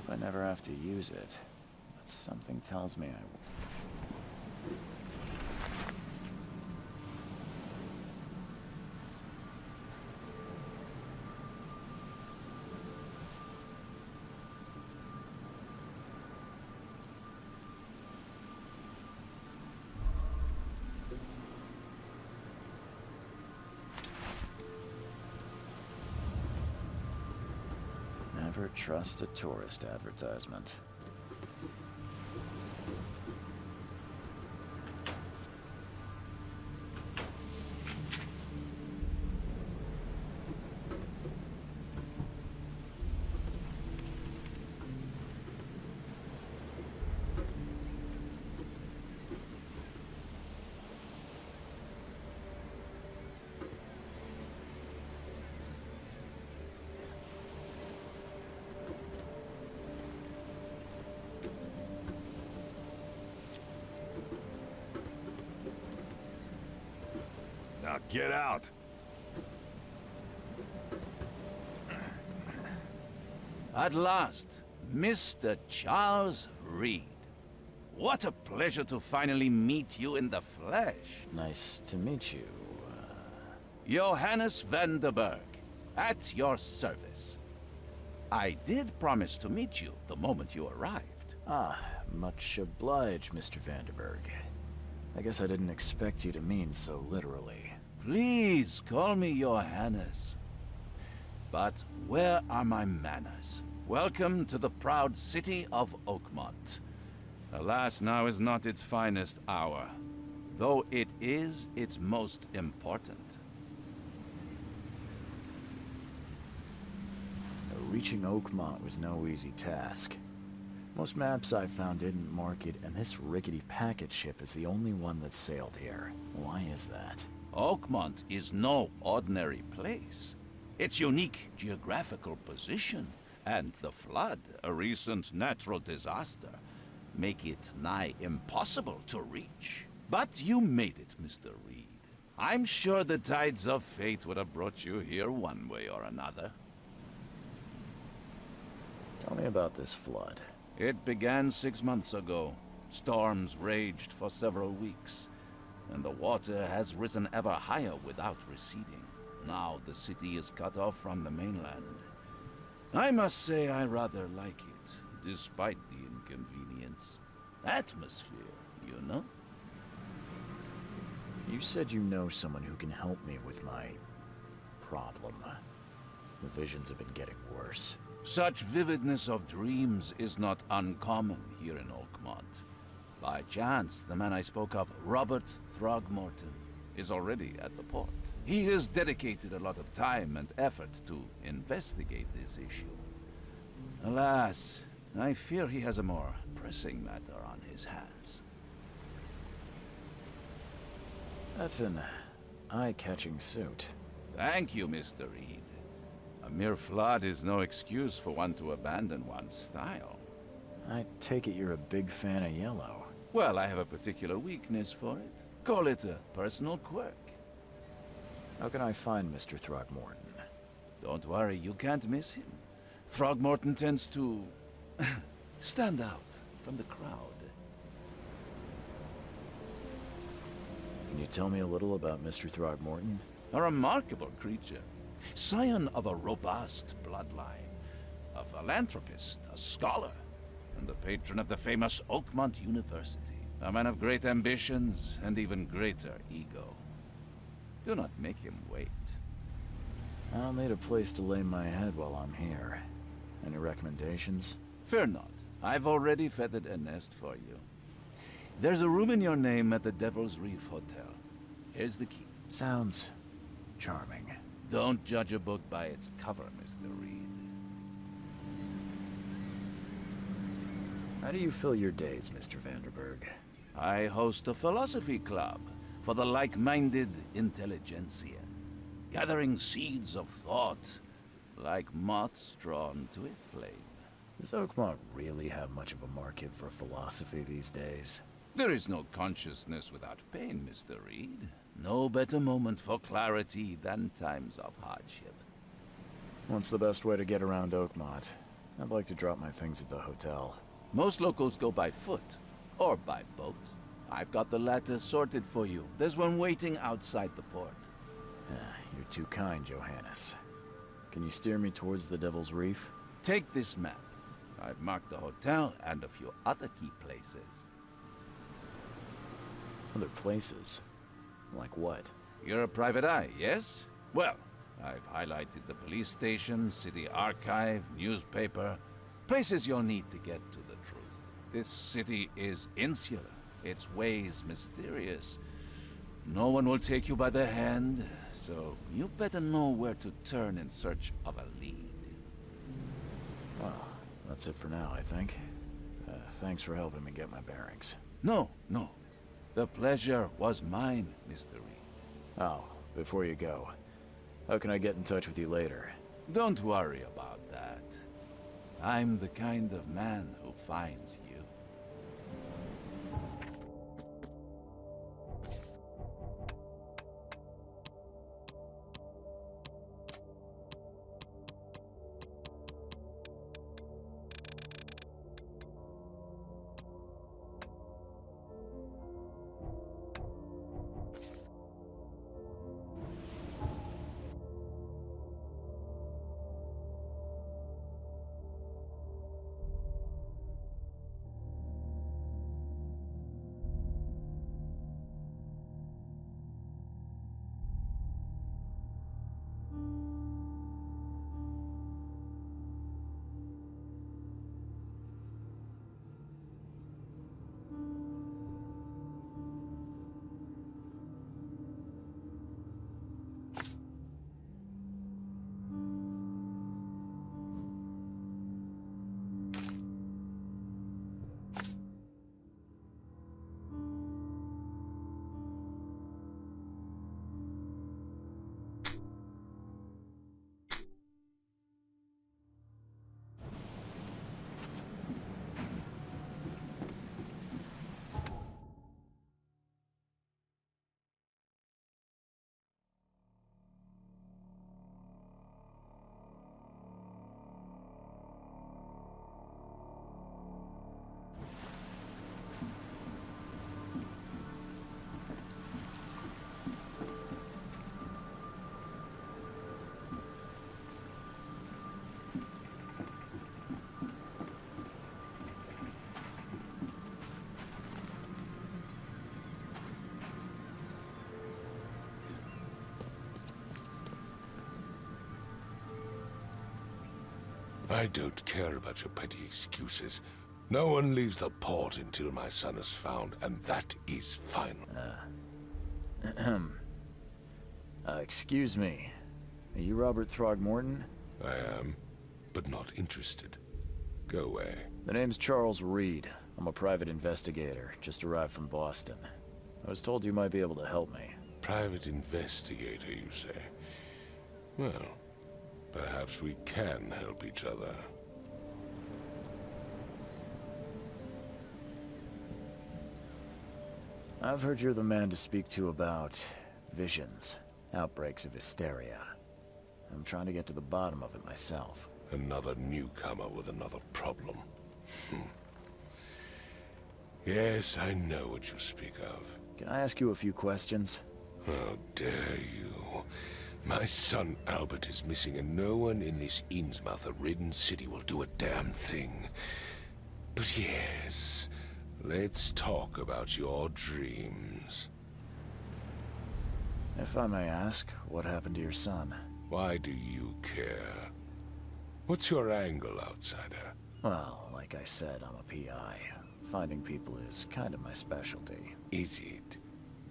I never have to use it, but something tells me I will. Never trust a tourist advertisement. Now get out! At last, Mr. Charles Reed. What a pleasure to finally meet you in the flesh. Nice to meet you. Johannes van der Berg, at your service. I did promise to meet you the moment you arrived. Ah, much obliged, Mr. Vanderberg. I guess I didn't expect you to mean so literally. Please call me Johannes. But where are my manners? Welcome to the proud city of Oakmont. Alas, now is not its finest hour, though it is its most important. Reaching Oakmont was no easy task. Most maps I found didn't mark it, and this rickety packet ship is the only one that sailed here. Why is that? Oakmont is no ordinary place. Its unique geographical position and the flood, a recent natural disaster, make it nigh impossible to reach. But you made it, Mr. Reed. I'm sure the tides of fate would have brought you here one way or another. Tell me about this flood. It began 6 months ago. Storms raged for several weeks, and the water has risen ever higher without receding. Now the city is cut off from the mainland. I must say I rather like it, despite the inconvenience. Atmosphere, you know? You said you know someone who can help me with my problem. The visions have been getting worse. Such vividness of dreams is not uncommon here in Oakmont. By chance, the man I spoke of, Robert Throgmorton, is already at the port. He has dedicated a lot of time and effort to investigate this issue. Alas, I fear he has a more pressing matter on his hands. That's an eye-catching suit. Thank you, Mr. Reed. A mere flood is no excuse for one to abandon one's style. I take it you're a big fan of yellow. Well, I have a particular weakness for it. Call it a personal quirk. How can I find Mr. Throgmorton? Don't worry, you can't miss him. Throgmorton tends to stand out from the crowd. Can you tell me a little about Mr. Throgmorton? A remarkable creature. Scion of a robust bloodline. A philanthropist, a scholar, and the patron of the famous Oakmont University. A man of great ambitions and even greater ego. Do not make him wait. I'll need a place to lay my head while I'm here. Any recommendations? Fear not. I've already feathered a nest for you. There's a room in your name at the Devil's Reef Hotel. Here's the key. Sounds charming. Don't judge a book by its cover, Mr. Reed. How do you fill your days, Mr. Vanderberg? I host a philosophy club for the like-minded intelligentsia, gathering seeds of thought like moths drawn to a flame. Does Oakmont really have much of a market for philosophy these days? There is no consciousness without pain, Mr. Reed. No better moment for clarity than times of hardship. What's the best way to get around Oakmont? I'd like to drop my things at the hotel. Most locals go by foot, or by boat. I've got the latter sorted for you. There's one waiting outside the port. You're too kind, Johannes. Can you steer me towards the Devil's Reef? Take this map. I've marked the hotel and a few other key places. Other places? Like what? You're a private eye, yes? Well, I've highlighted the police station, city archive, newspaper, places you'll need to get to the truth. This city is insular, its ways mysterious. No one will take you by the hand, so you better know where to turn in search of a lead. Well, that's it for now, I think. Thanks for helping me get my bearings. No. The pleasure was mine, Mr. Reed. Oh, before you go, how can I get in touch with you later? Don't worry about that. I'm the kind of man who finds you. I don't care about your petty excuses. No one leaves the port until my son is found, and that is final. Excuse me. Are you Robert Throgmorton? I am, but not interested. Go away. The name's Charles Reed. I'm a private investigator, just arrived from Boston. I was told you might be able to help me. Private investigator, you say? Well, perhaps we can help each other. I've heard you're the man to speak to about visions, outbreaks of hysteria. I'm trying to get to the bottom of it myself. Another newcomer with another problem. Yes, I know what you speak of. Can I ask you a few questions? How dare you? My son Albert is missing, and no one in this Innsmouth-ridden city will do a damn thing. But yes, let's talk about your dreams. If I may ask, what happened to your son? Why do you care? What's your angle, outsider? Well, like I said, I'm a PI. Finding people is kind of my specialty. Is it?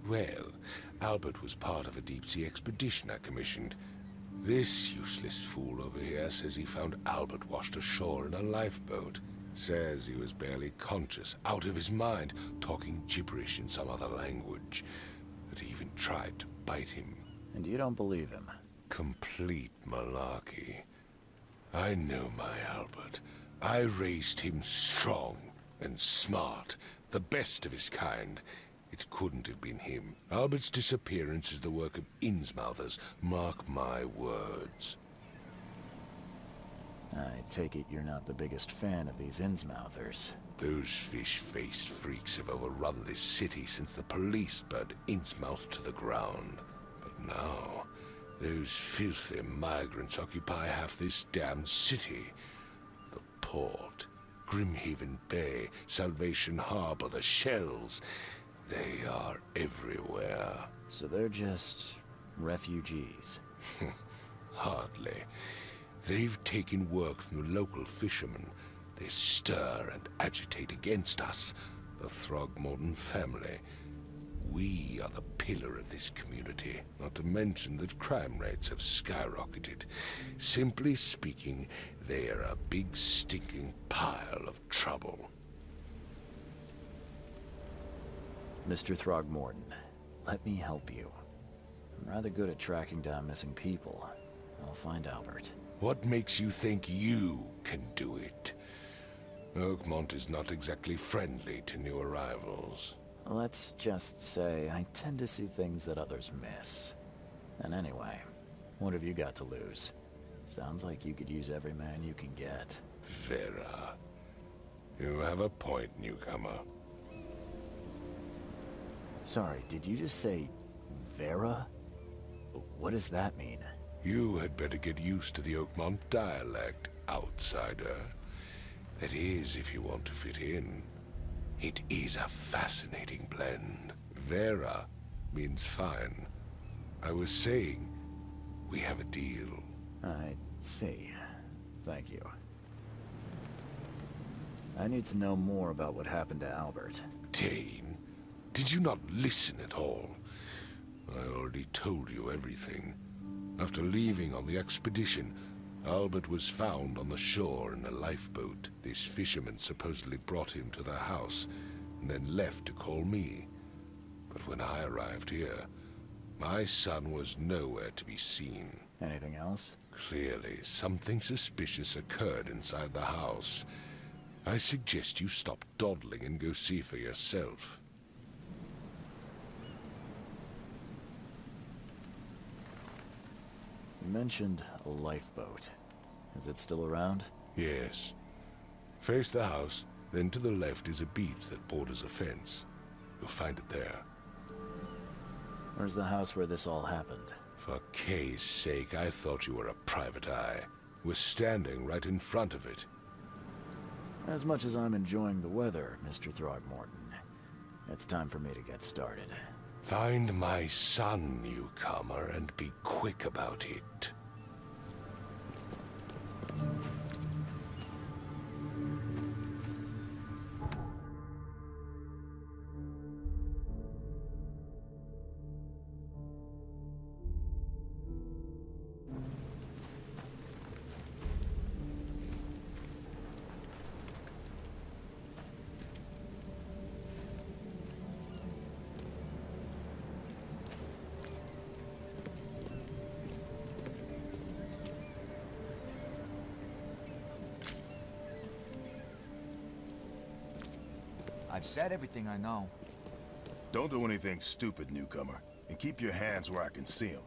Well, Albert was part of a deep-sea expedition I commissioned. This useless fool over here says he found Albert washed ashore in a lifeboat. Says he was barely conscious, out of his mind, talking gibberish in some other language. That he even tried to bite him. And you don't believe him? Complete malarkey. I know my Albert. I raised him strong and smart, the best of his kind. It couldn't have been him. Albert's disappearance is the work of Innsmouthers, mark my words. I take it you're not the biggest fan of these Innsmouthers. Those fish-faced freaks have overrun this city since the police burned Innsmouth to the ground. But now, those filthy migrants occupy half this damned city. The port, Grimhaven Bay, Salvation Harbor, the shells. They are everywhere. So they're just refugees? Hardly. They've taken work from the local fishermen. They stir and agitate against us, the Throgmorton family. We are the pillar of this community, not to mention that crime rates have skyrocketed. Simply speaking, they are a big stinking pile of trouble. Mr. Throgmorton, let me help you. I'm rather good at tracking down missing people. I'll find Albert. What makes you think you can do it? Oakmont is not exactly friendly to new arrivals. Let's just say I tend to see things that others miss. And anyway, what have you got to lose? Sounds like you could use every man you can get. Vera. You have a point, newcomer. Sorry, did you just say Vera? What does that mean? You had better get used to the Oakmont dialect, outsider. That is, if you want to fit in. It is a fascinating blend. Vera means fine. I was saying, we have a deal. I see. Thank you. I need to know more about what happened to Albert. Dane, did you not listen at all? I already told you everything. After leaving on the expedition, Albert was found on the shore in a lifeboat. This fisherman supposedly brought him to their house, and then left to call me. But when I arrived here, my son was nowhere to be seen. Anything else? Clearly, something suspicious occurred inside the house. I suggest you stop dawdling and go see for yourself. You mentioned a lifeboat. Is it still around? Yes. Face the house, then to the left is a beach that borders a fence. You'll find it there. Where's the house where this all happened? For Kay's sake, I thought you were a private eye. We're standing right in front of it. As much as I'm enjoying the weather, Mr. Throgmorton, it's time for me to get started. Find my son, newcomer, and be quick about it. I've said everything I know. Don't do anything stupid, newcomer. And keep your hands where I can see them.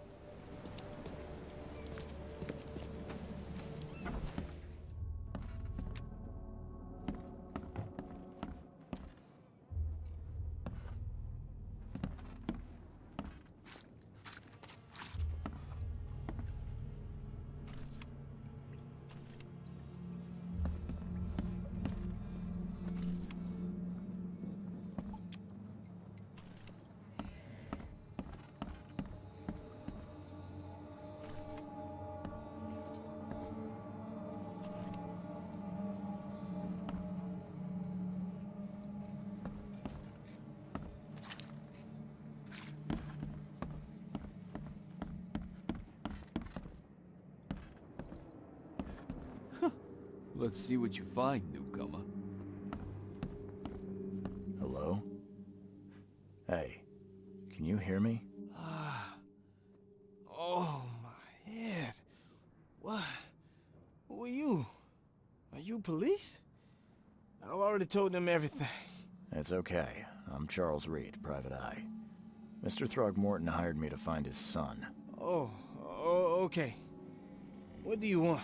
Let's see what you find, newcomer. Hello? Hey, can you hear me? Oh, my head. What? Who are you? Are you police? I've already told them everything. It's okay. I'm Charles Reed, Private Eye. Mr. Throgmorton hired me to find his son. Oh, okay. What do you want?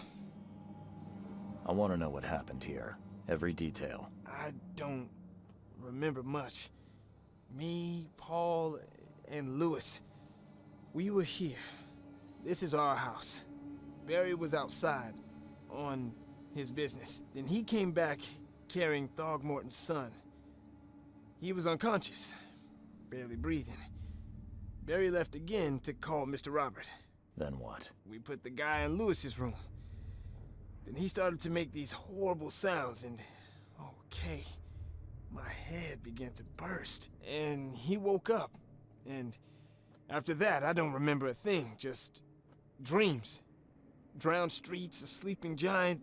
I want to know what happened here. Every detail. I don't remember much. Me, Paul, and Lewis, we were here. This is our house. Barry was outside, on his business. Then he came back carrying Throgmorton's son. He was unconscious, barely breathing. Barry left again to call Mr. Robert. Then what? We put the guy in Lewis's room. Then he started to make these horrible sounds and... okay, my head began to burst. And he woke up. And after that, I don't remember a thing, just dreams. Drowned streets, a sleeping giant,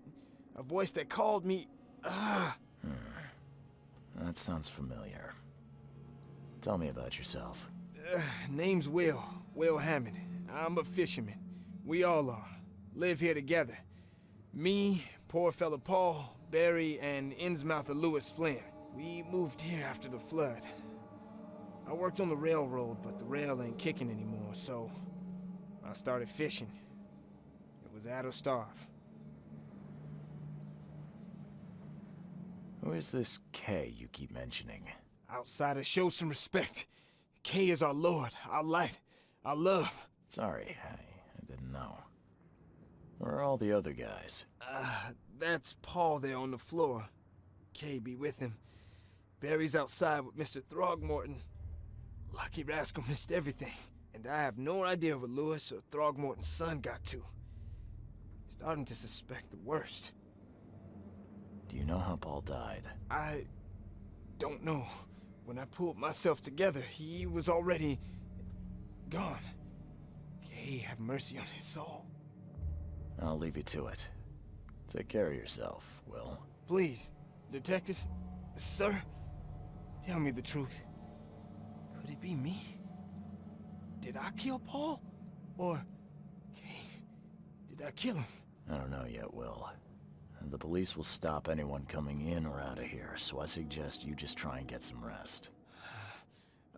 a voice that called me... That sounds familiar. Tell me about yourself. Name's Will Hammond. I'm a fisherman. We all are. Live here together. Me, poor fella Paul, Barry, and Innsmouther Lewis Flynn. We moved here after the flood. I worked on the railroad, but the rail ain't kicking anymore, so I started fishing. It was add or starve. Who is this K you keep mentioning? Outsiders, show some respect. K is our lord, our light, our love. Sorry, I didn't know. Where are all the other guys? That's Paul there on the floor. K be with him. Barry's outside with Mr. Throgmorton. Lucky rascal missed everything. And I have no idea what Lewis or Throgmorton's son got to. Starting to suspect the worst. Do you know how Paul died? I don't know. When I pulled myself together, he was already gone. K, have mercy on his soul. I'll leave you to it. Take care of yourself, Will. Please, detective, sir, tell me the truth. Could it be me? Did I kill Paul? Or, K, did I kill him? I don't know yet, Will. The police will stop anyone coming in or out of here, so I suggest you just try and get some rest.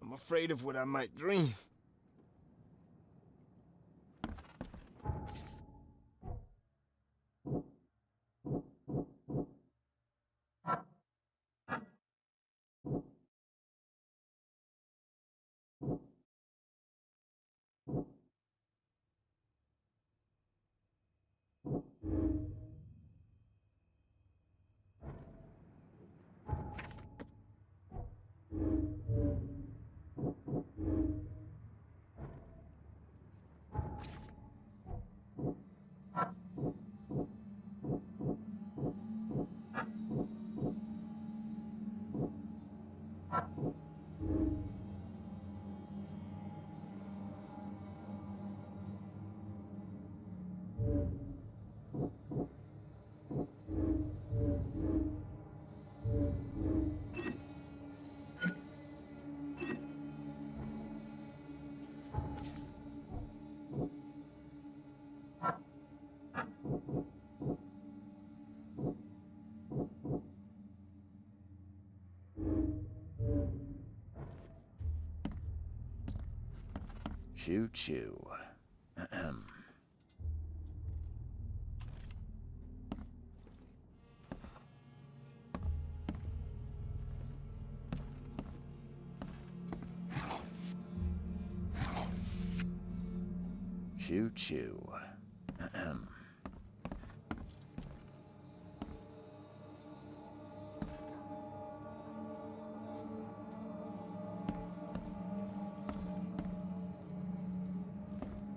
I'm afraid of what I might dream. Choo choo. Ahem. Choo choo. Ahem.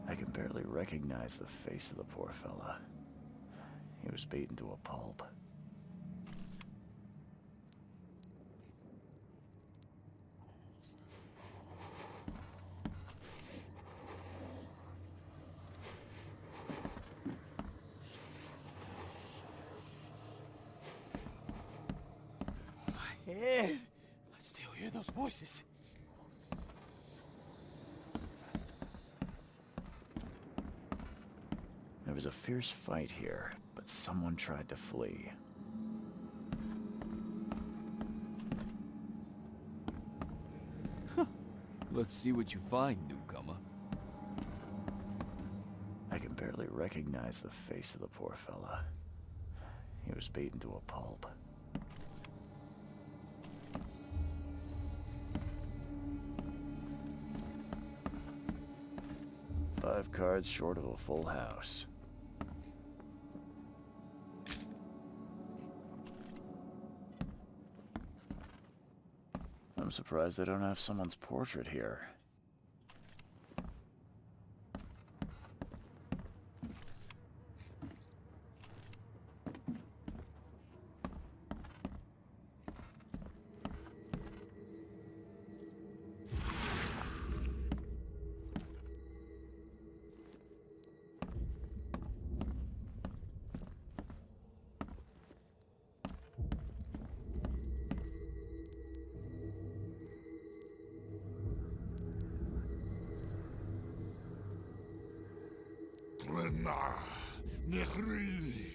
I can barely recognize the face of the poor fella. He was beaten to a pulp. dead. I still hear those voices. There was a fierce fight here, but someone tried to flee. Let's see what you find, newcomer. I can barely recognize the face of the poor fella. He was beaten to a pulp. Five cards short of a full house. I'm surprised they don't have someone's portrait here. Glenna, Nehri,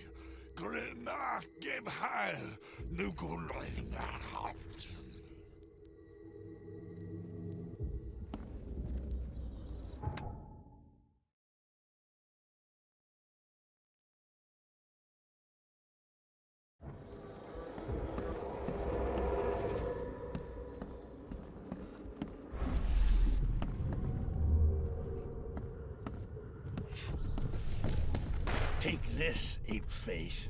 Glenna, Gebheil, Nukulina, Haften. Take this, ape-face.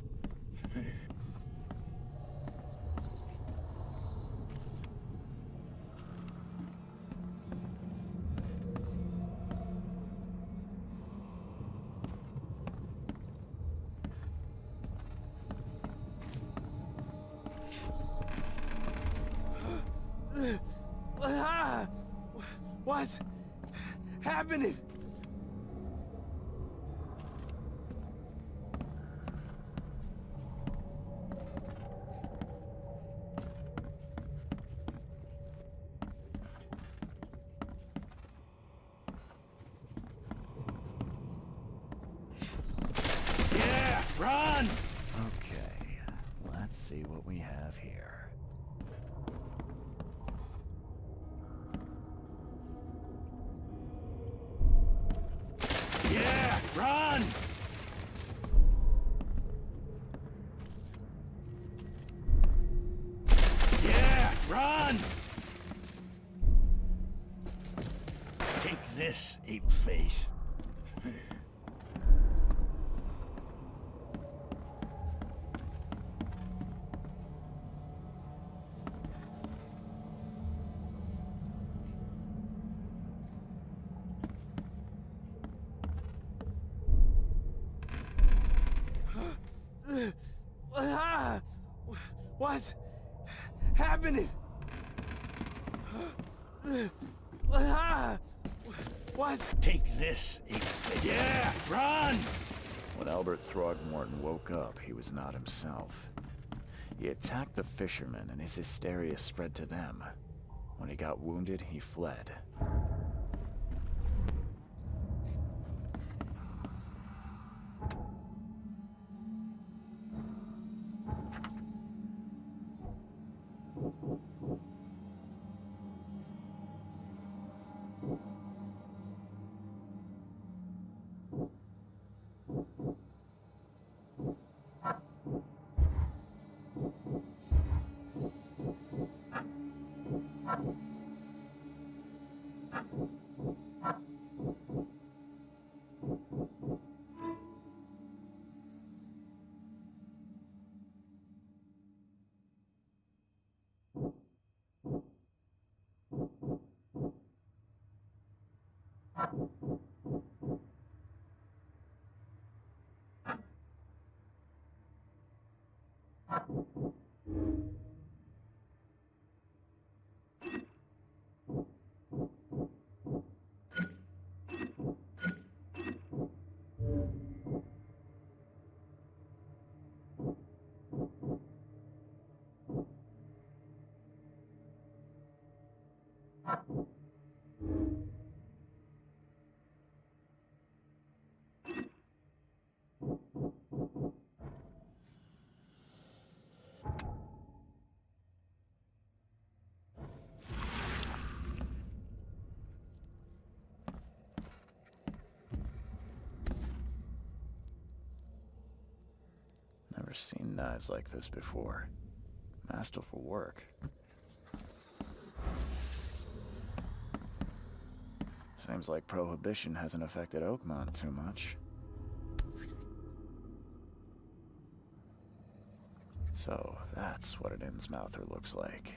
What's happening? Yeah, run! Okay, let's see what we have here. Yeah, run! Yeah, run! Take this, ape-face. What's happening? What's... Take this, ape-face. Yeah, run! When Albert Throgmorton woke up, he was not himself. He attacked the fishermen, and his hysteria spread to them. When he got wounded, he fled. Never seen knives like this before. Masterful work. Seems like Prohibition hasn't affected Oakmont too much. So that's what an Innsmouther looks like.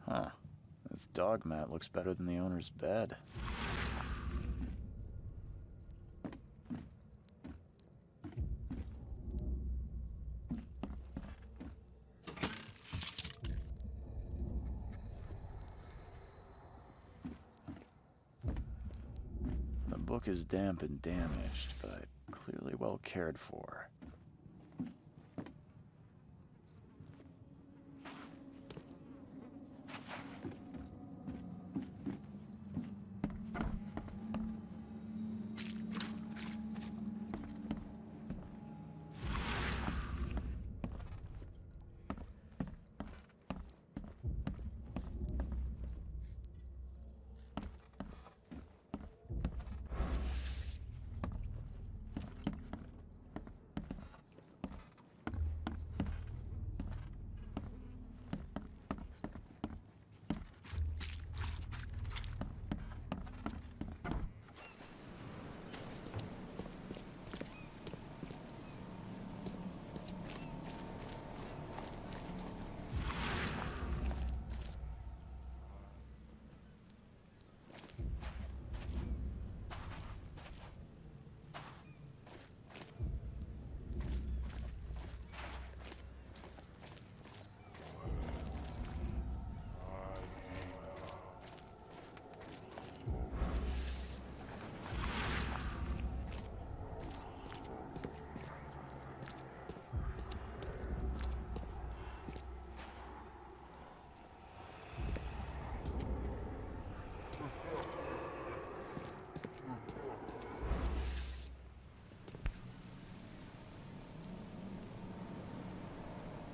Huh. This dog mat looks better than the owner's bed. The book is damp and damaged, but clearly well cared for.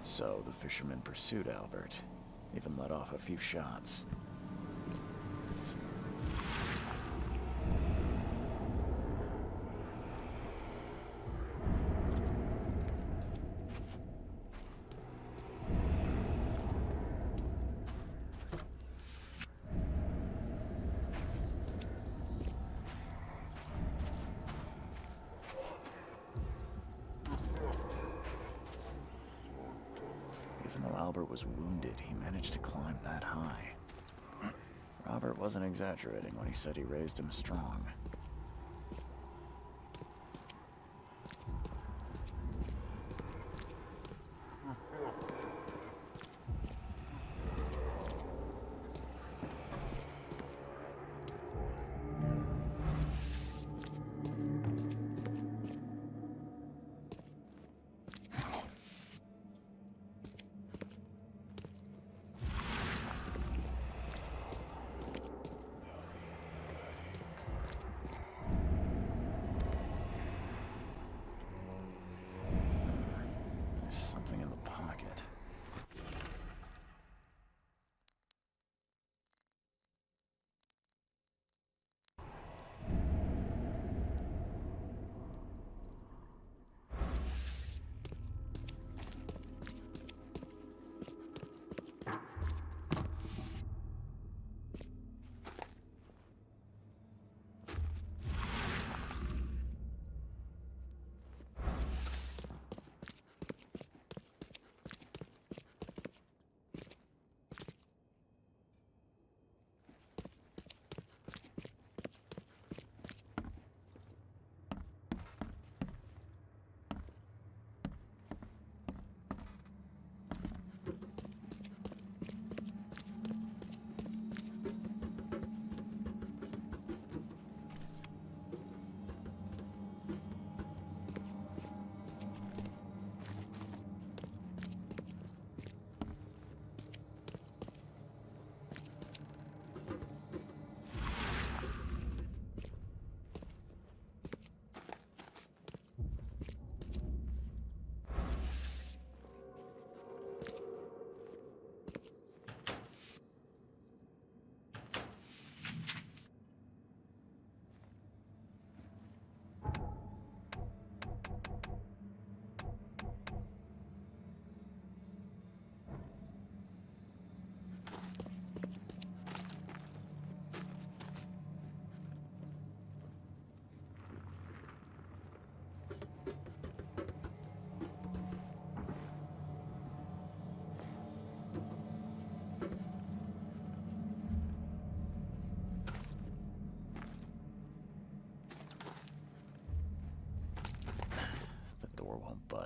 So the fisherman pursued Albert, even let off a few shots. Even though Albert was wounded, he managed to climb that high. Robert wasn't exaggerating when he said he raised him strong.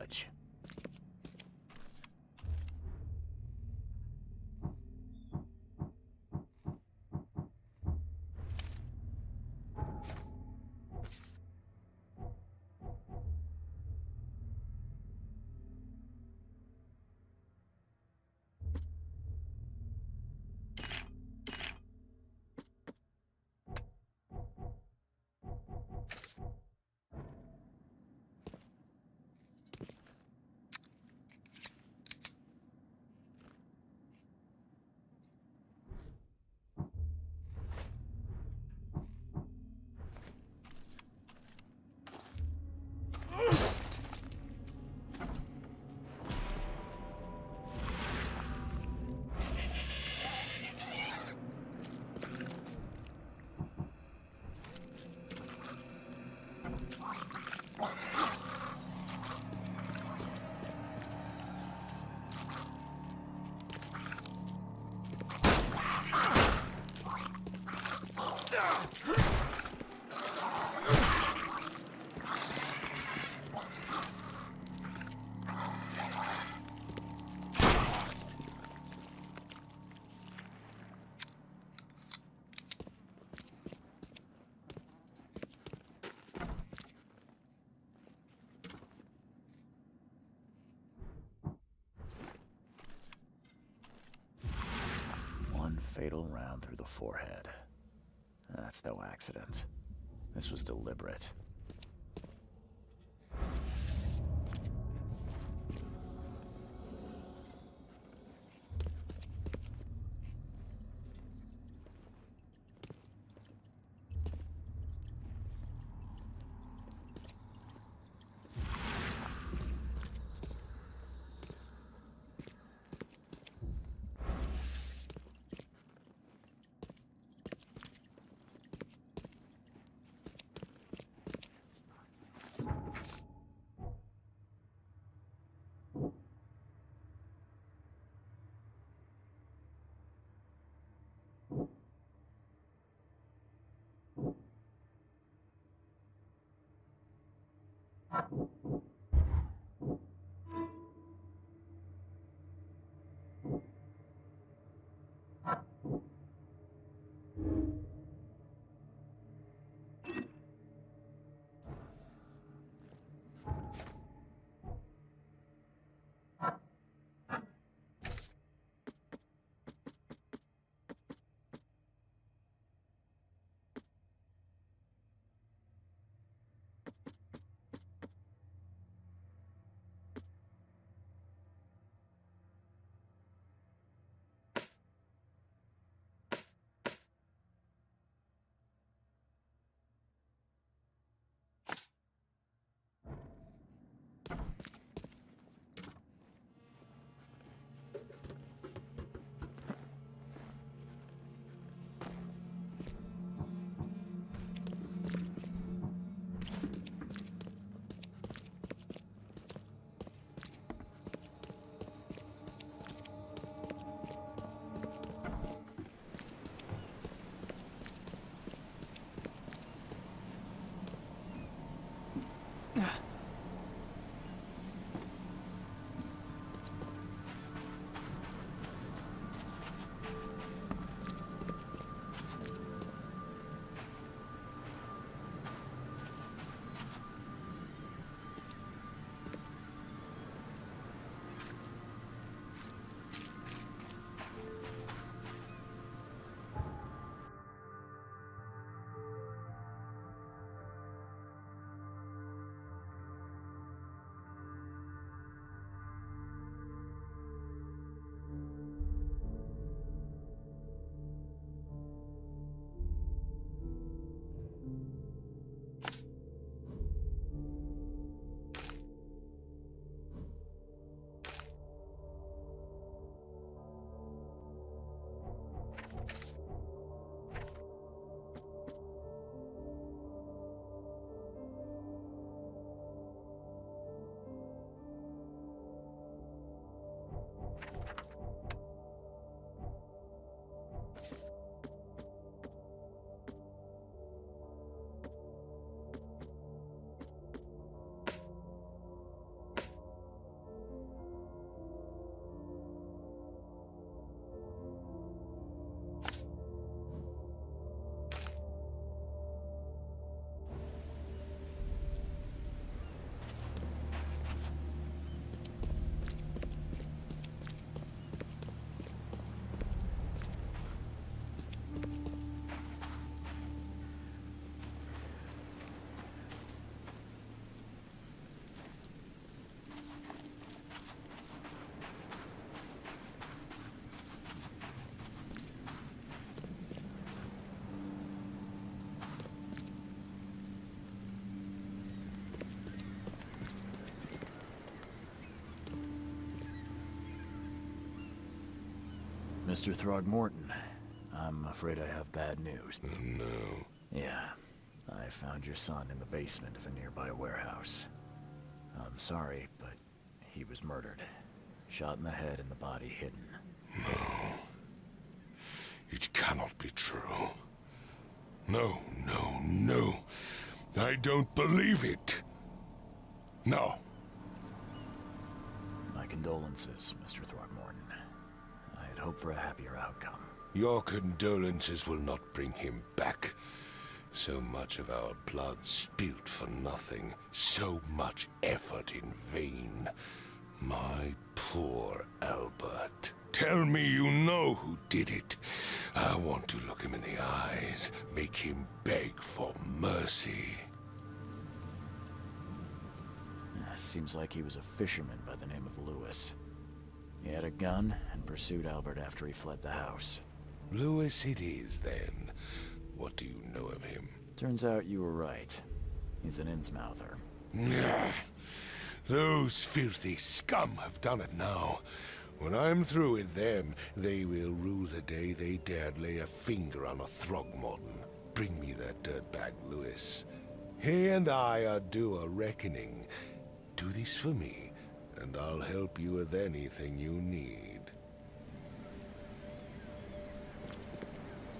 budge. One fatal round through the forehead. That's no accident. This was deliberate. Mr. Throgmorton. I'm afraid I have bad news. No. Yeah, I found your son in the basement of a nearby warehouse. I'm sorry, but he was murdered. Shot in the head and the body hidden. No. It cannot be true. No, no, no. I don't believe it. No. My condolences, Mr. Throgmorton. I had hoped for a happier outcome. Your condolences will not bring him back. So much of our blood spilt for nothing. So much effort in vain. My poor Albert. Tell me you know who did it. I want to look him in the eyes, make him beg for mercy. Seems like he was a fisherman by the name of Lewis. He had a gun and pursued Albert after he fled the house. Lewis it is, then. What do you know of him? Turns out you were right. He's an Innsmouther. Nah. Those filthy scum have done it now. When I'm through with them, they will rue the day they dared lay a finger on a Throgmorton. Bring me that dirtbag Lewis. He and I are due a reckoning. Do this for me, and I'll help you with anything you need.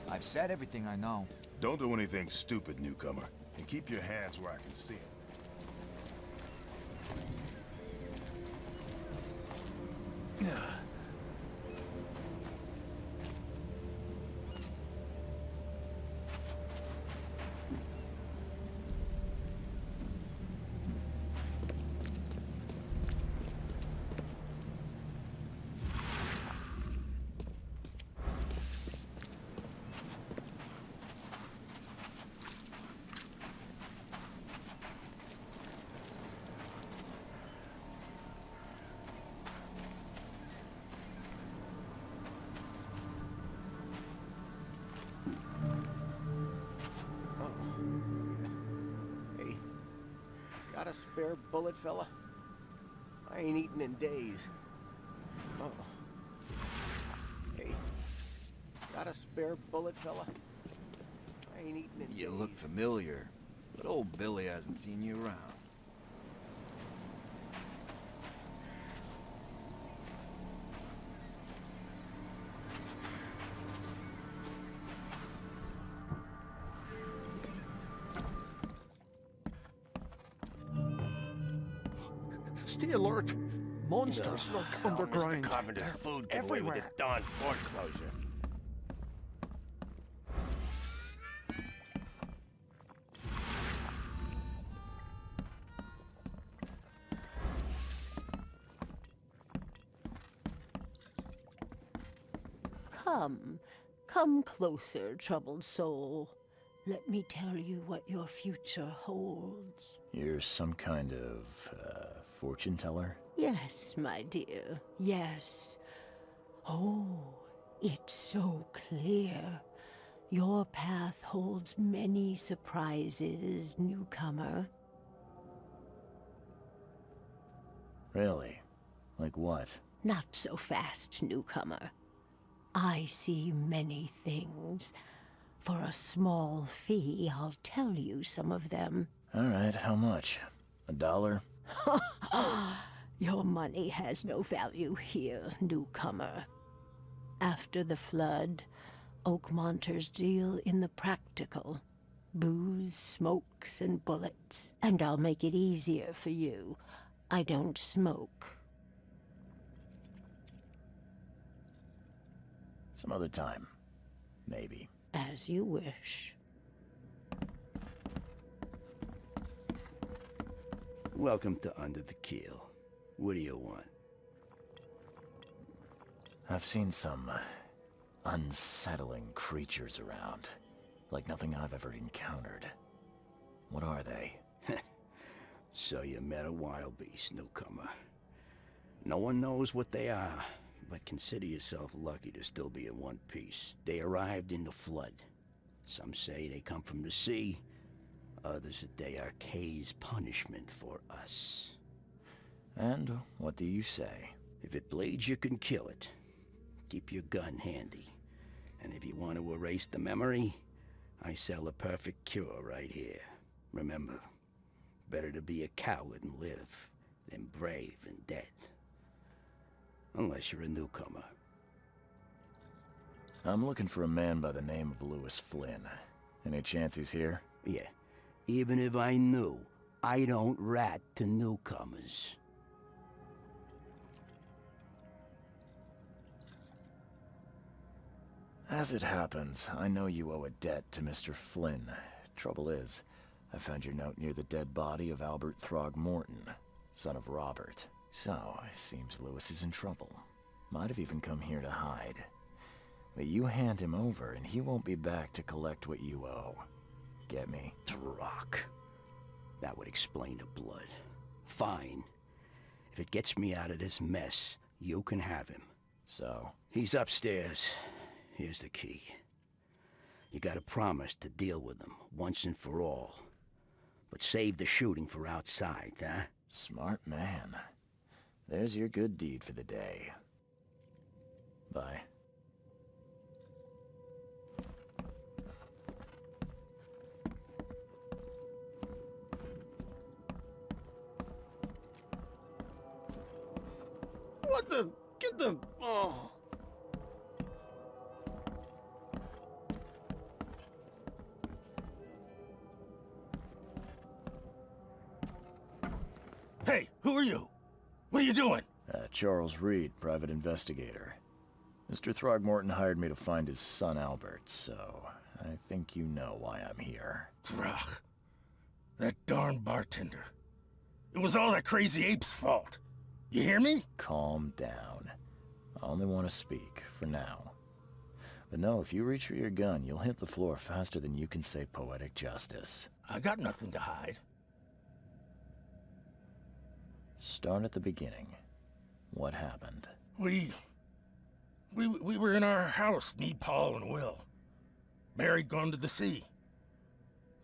I've said everything I know. Don't do anything stupid, newcomer. And keep your hands where I can see them. Hey, got a spare bullet, fella? I ain't eaten in days. Oh. Hey, got a spare bullet, fella? I ain't eaten in days. You look familiar, but old Billy hasn't seen you around. Stay alert. Monsters lurk underground. Mr. Carpenter's food get away with everywhere. this darn port closure. Come closer, troubled soul. Let me tell you what your future holds. You're some kind of, fortune teller? Yes, my dear, yes. Oh, it's so clear. Your path holds many surprises, newcomer. Really? Like what? Not so fast, newcomer. I see many things. For a small fee, I'll tell you some of them. All right, how much? $1? Your money has no value here, newcomer. After the flood, Oakmonters deal in the practical. Booze, smokes, and bullets. And I'll make it easier for you. I don't smoke. Some other time. Maybe. As you wish. Welcome to Under the Keel. What do you want? I've seen some unsettling creatures around. Like nothing I've ever encountered. What are they? So you met a wild beast, newcomer. No one knows what they are, but consider yourself lucky to still be in one piece. They arrived in the flood. Some say they come from the sea. Others that they are Kay's punishment for us. And what do you say? If it bleeds, you can kill it. keep your gun handy. And if you want to erase the memory, I sell a perfect cure right here. Remember, better to be a coward and live than brave and dead. Unless you're a newcomer. I'm looking for a man by the name of Lewis Flynn. Any chance he's here? Yeah, even if I knew, I don't rat to newcomers. As it happens, I know you owe a debt to Mr. Flynn. Trouble is, I found your note near the dead body of Albert Throgmorton, son of Robert. So, it seems Lewis is in trouble. Might have even come here to hide. But you hand him over and he won't be back to collect what you owe. Get me? Throck. That would explain the blood. Fine. If it gets me out of this mess, you can have him. So? He's upstairs. Here's the key. You gotta promise to deal with him, once and for all. But save the shooting for outside, huh? Smart man. There's your good deed for the day. Bye. What the? Get the... Oh. Hey, who are you? What are you doing? Charles Reed, private investigator. Mr. Throgmorton hired me to find his son Albert, so I think you know why I'm here. Throg. That darn bartender. It was all that crazy ape's fault. You hear me? Calm down. I only want to speak, for now. But no, if you reach for your gun, you'll hit the floor faster than you can say poetic justice. I got nothing to hide. Start at the beginning. What happened? We were in our house, me, Paul, and Will. Barry'd gone to the sea.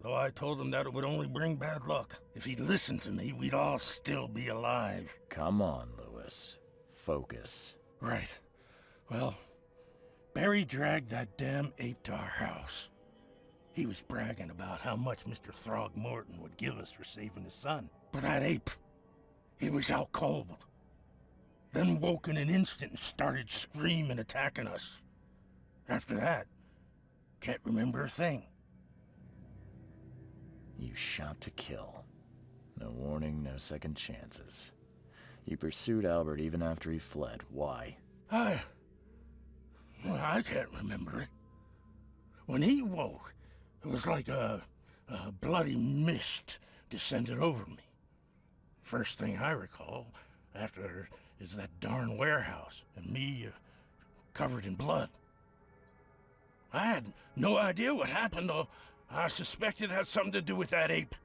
Though I told him that it would only bring bad luck. If he'd listened to me, we'd all still be alive. Come on, Lewis. Focus. Right. Well, Barry dragged that damn ape to our house. He was bragging about how much Mr. Throgmorton would give us for saving his son. But that ape, he was out cold. Then woke in an instant and started screaming, attacking us. After that, can't remember a thing. You shot to kill. No warning, no second chances. You pursued Albert even after he fled. Why? I can't remember it. When he woke, it was like a bloody mist descended over me. First thing I recall after is that darn warehouse and me covered in blood. I had no idea what happened, though. I suspected it had something to do with that ape.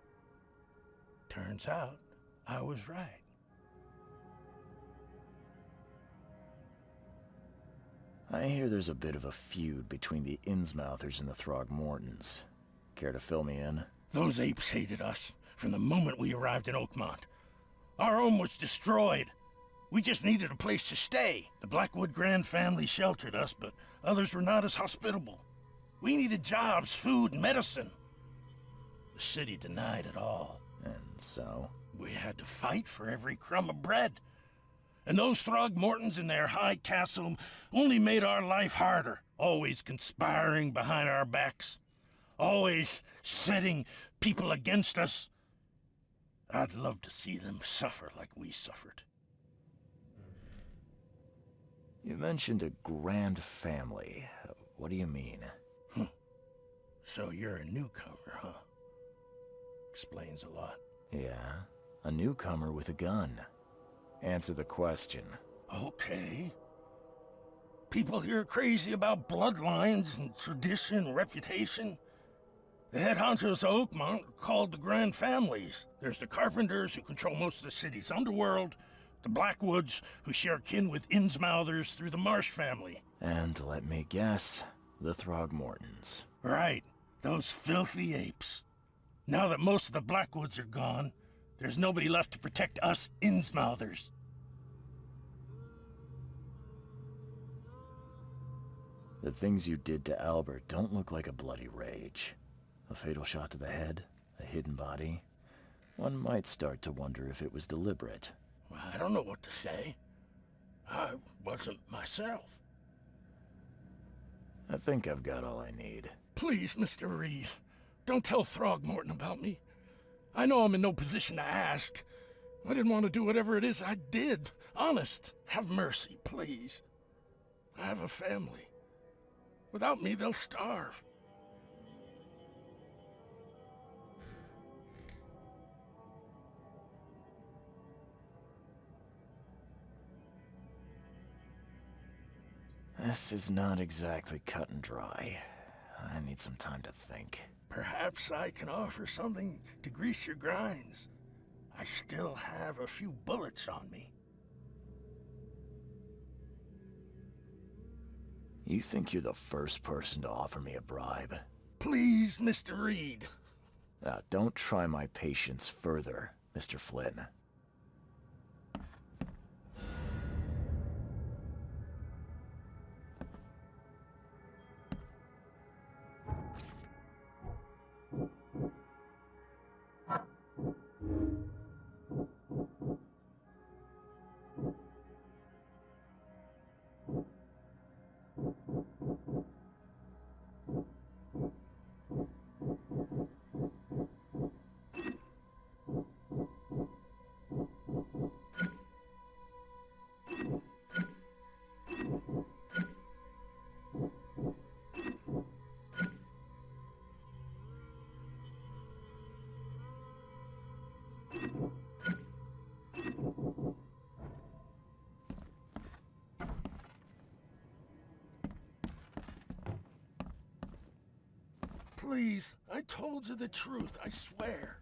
Turns out, I was right. I hear there's a bit of a feud between the Innsmouthers and the Throgmortons. Care to fill me in? Those apes hated us from the moment we arrived in Oakmont. Our home was destroyed. We just needed a place to stay. The Blackwood Grand family sheltered us, but others were not as hospitable. We needed jobs, food, and medicine. The city denied it all. And so? We had to fight for every crumb of bread. And those Throgmortons in their high castle only made our life harder, always conspiring behind our backs, always setting people against us. I'd love to see them suffer like we suffered. You mentioned a grand family. What do you mean? So you're a newcomer, huh? Explains a lot. Yeah, a newcomer with a gun. Answer the question. Okay. People here are crazy about bloodlines and tradition and reputation. The head honchos of Oakmont are called the Grand Families. There's the Carpenters, who control most of the city's underworld, the Blackwoods, who share kin with Innsmouthers through the Marsh family. And let me guess, the Throgmortons. Right. Those filthy apes. Now that most of the Blackwoods are gone, there's nobody left to protect us Innsmouthers. The things you did to Albert don't look like a bloody rage. A fatal shot to the head, a hidden body. One might start to wonder if it was deliberate. Well, I don't know what to say. I wasn't myself. I think I've got all I need. Please, Mr. Reed, don't tell Throgmorton about me. I know I'm in no position to ask. I didn't want to do whatever it is I did. Honest, have mercy, please. I have a family. Without me, they'll starve. This is not exactly cut and dry. I need some time to think. Perhaps I can offer something to grease your grinds. I still have a few bullets on me. You think you're the first person to offer me a bribe? Please, Mr. Reed. Now, don't try my patience further, Mr. Flynn. Please, I told you the truth, I swear.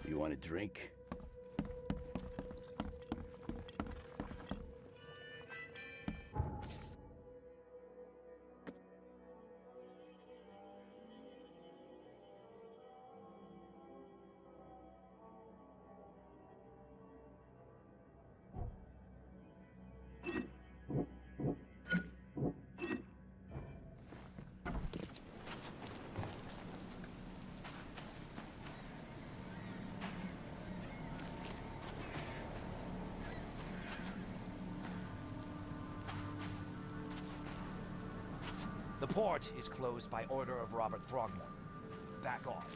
You want a drink? The port is closed by order of Robert Throgmorton. Back off.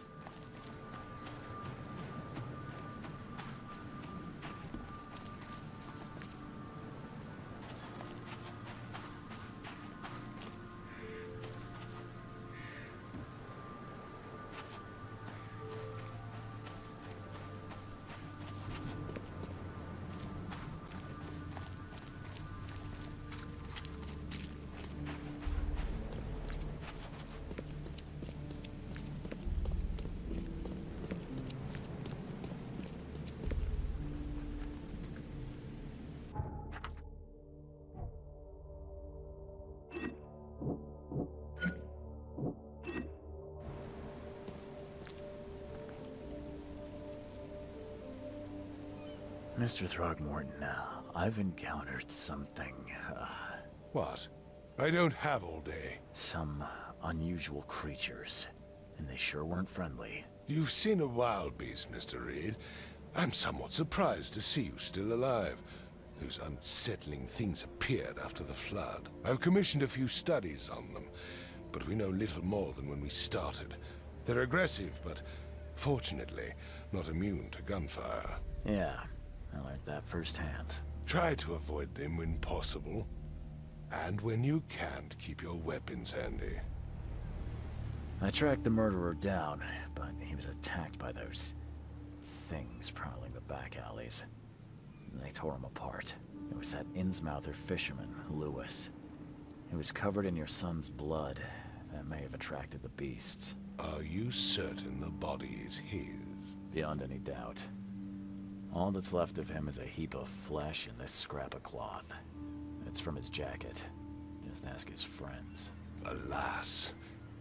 Mr. Throgmorton, I've encountered something, What? I don't have all day. Some unusual creatures, and they sure weren't friendly. You've seen a wild beast, Mr. Reed. I'm somewhat surprised to see you still alive. Those unsettling things appeared after the flood. I've commissioned a few studies on them, but we know little more than when we started. They're aggressive, but fortunately, not immune to gunfire. Yeah, I learned that firsthand. Try to avoid them when possible. And when you can't, keep your weapons handy. I tracked the murderer down, but he was attacked by those things prowling the back alleys. They tore him apart. It was that Innsmouther fisherman, Lewis. He was covered in your son's blood. That may have attracted the beasts. Are you certain the body is his? Beyond any doubt. All that's left of him is a heap of flesh and this scrap of cloth. It's from his jacket. Just ask his friends. Alas,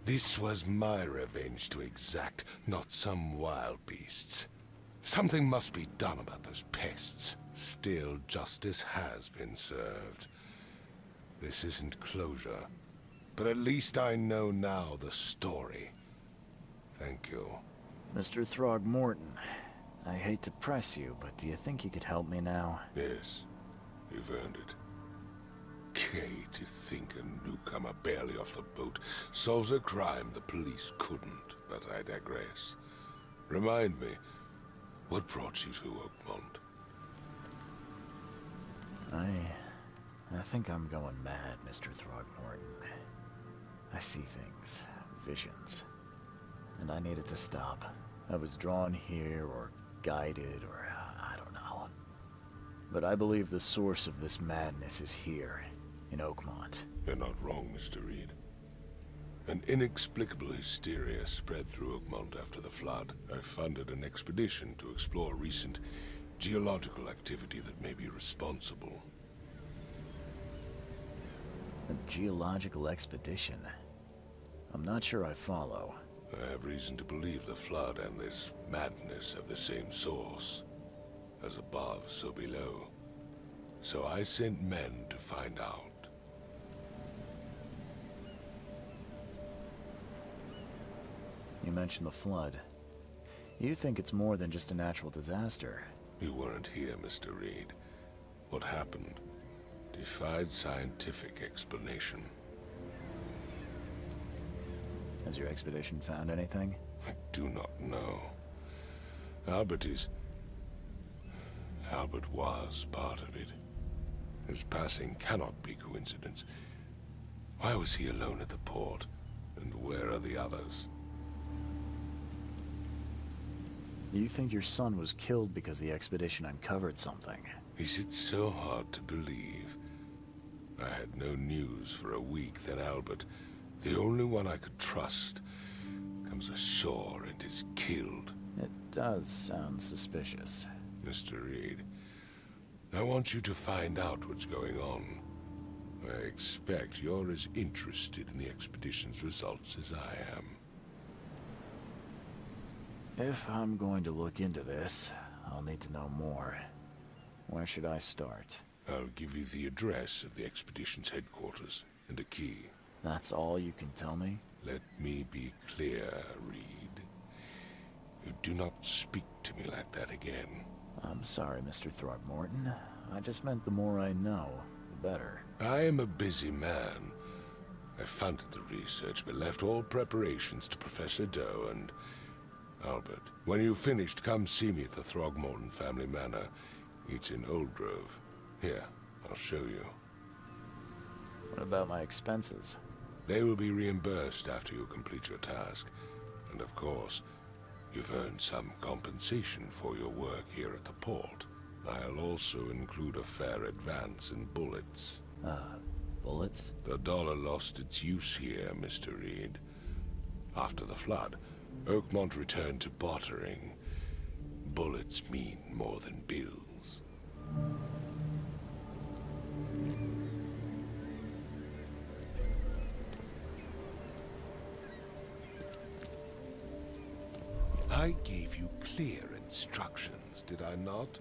this was my revenge to exact, not some wild beast's. Something must be done about those pests. Still, justice has been served. This isn't closure, but at least I know now the story. Thank you. Mr. Throgmorton, I hate to press you, but do you think you could help me now? Yes, you've earned it. Kay, to think a newcomer barely off the boat solves a crime the police couldn't, but I digress. Remind me, what brought you to Oakmont? I think I'm going mad, Mr. Throgmorton. I see things, visions, and I needed to stop. I was drawn here, or guided, or I don't know. But I believe the source of this madness is here, in Oakmont. You're not wrong, Mr. Reed. An inexplicable hysteria spread through Oakmont after the flood. I funded an expedition to explore recent geological activity that may be responsible. A geological expedition? I'm not sure I follow. I have reason to believe the flood and this madness have the same source. As above, so below. So I sent men to find out. You mentioned the flood. You think it's more than just a natural disaster. You weren't here, Mr. Reed. What happened defied scientific explanation. Has your expedition found anything? I do not know. Albert was part of it. His passing cannot be coincidence. Why was he alone at the port? And where are the others? You think your son was killed because the expedition uncovered something? Is it so hard to believe? I had no news for a week, then Albert, the only one I could trust, comes ashore and is killed. It does sound suspicious. Mr. Reed, I want you to find out what's going on. I expect you're as interested in the expedition's results as I am. If I'm going to look into this, I'll need to know more. Where should I start? I'll give you the address of the expedition's headquarters and a key. That's all you can tell me? Let me be clear, Reed. You do not speak to me like that again. I'm sorry, Mr. Throgmorton. I just meant the more I know, the better. I am a busy man. I funded the research, but left all preparations to Professor Doe and Albert. When you've finished, come see me at the Throgmorton family manor. It's in Old Grove. Here, I'll show you. What about my expenses? They will be reimbursed after you complete your task. And of course, you've earned some compensation for your work here at the port. I'll also include a fair advance in bullets. Bullets? The dollar lost its use here, Mr. Reed. After the flood, Oakmont returned to bartering. Bullets mean more than bills. I gave you clear instructions, did I not?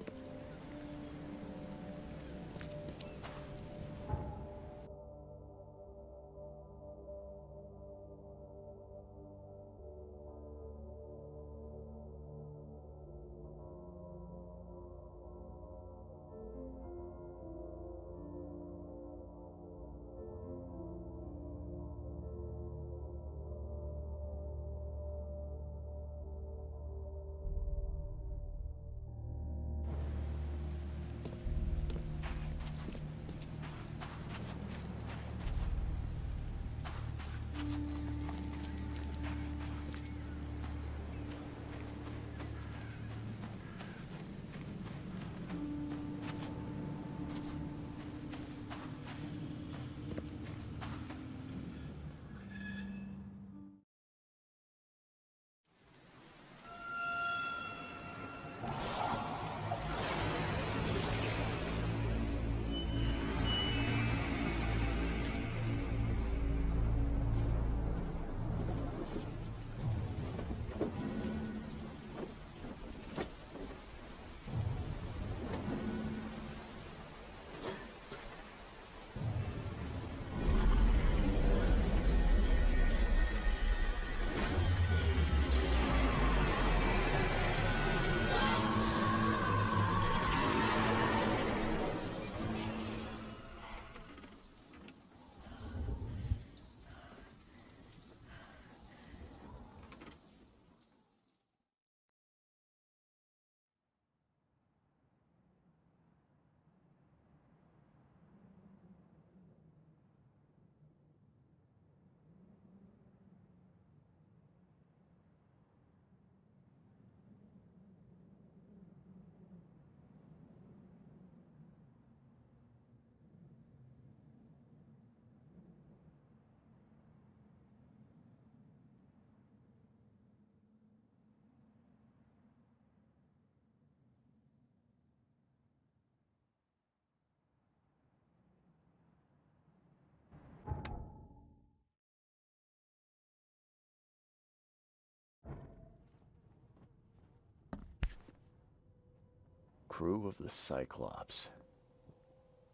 Crew of the Cyclops.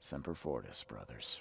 Semper Fortis, brothers.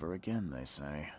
Never again, they say.